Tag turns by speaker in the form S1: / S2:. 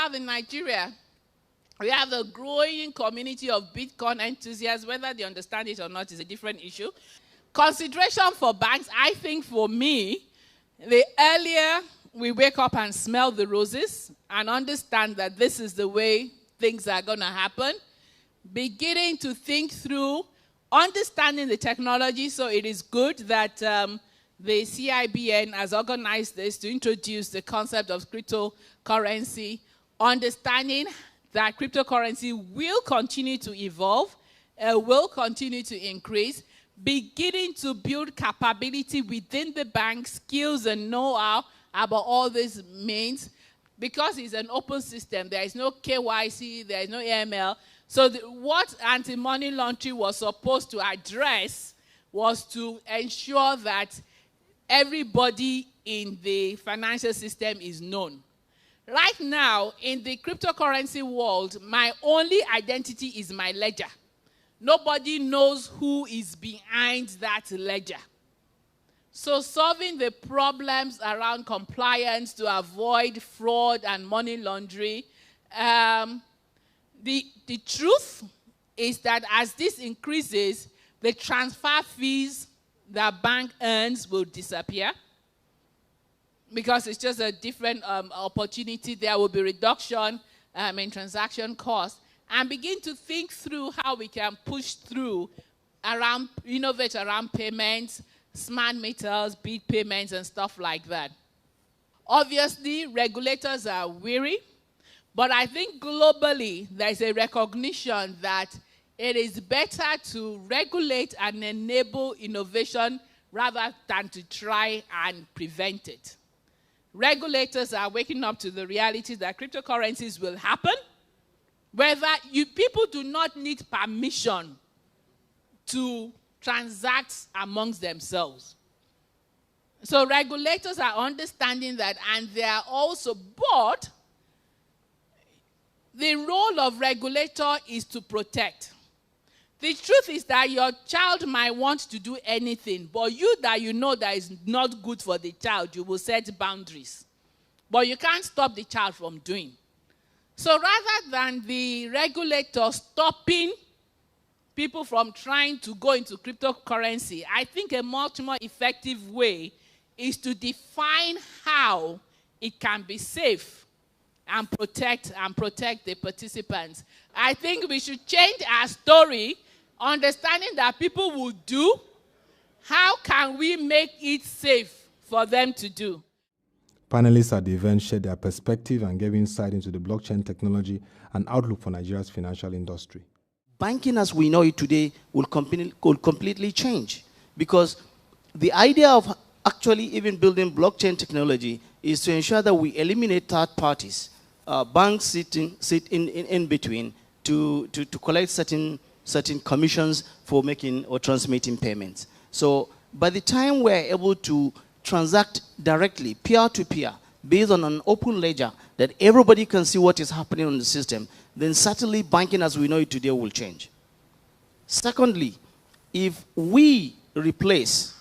S1: have in Nigeria, we have a growing community of Bitcoin enthusiasts. Whether they understand it or not is a different issue. Consideration for banks, I think for me, the earlier we wake up and smell the roses and understand that this is the way things are going to happen, beginning to think through, understanding the technology. So it is good that the CIBN has organized this to introduce the concept of cryptocurrency, understanding that cryptocurrency will continue to evolve, will continue to increase, beginning to build capability within the bank, skills and know-how about all this means. Because it's an open system, there is no KYC, there is no AML. So what anti-money laundering was supposed to address was to ensure that everybody in the financial system is known. Right now, in the cryptocurrency world, my only identity is my ledger. Nobody knows who is behind that ledger. So solving the problems around compliance to avoid fraud and money laundering, the truth is that as this increases, the transfer fees that bank earns will disappear, because it's just a different opportunity. There will be reduction in transaction costs, and begin to think through how we can push through around, innovate around payments, smart meters, bill payments, and stuff like that. Obviously, regulators are weary, but I think globally there's a recognition that it is better to regulate and enable innovation rather than to try and prevent it. Regulators are waking up to the reality that cryptocurrencies will happen, whether people do not need permission to transact amongst themselves. So regulators are understanding that, and they are also, but the role of regulator is to protect. The truth is that your child might want to do anything, but you that is not good for the child, you will set boundaries. But you can't stop the child from doing. So rather than the regulator stopping people from trying to go into cryptocurrency, I think a much more effective way is to define how it can be safe and protect the participants. I think we should change our story, understanding that people will do. How can we make it safe for them to do?
S2: Panelists at the event shared their perspective and gave insight into the blockchain technology and outlook for Nigeria's financial industry.
S3: Banking as we know it today will completely change, because the idea of actually even building blockchain technology is to ensure that we eliminate third parties. Banks sit in between to collect certain commissions for making or transmitting payments. So by the time we're able to transact directly, peer-to-peer, based on an open ledger that everybody can see what is happening on the system, then certainly banking as we know it today will change. Secondly, if we replace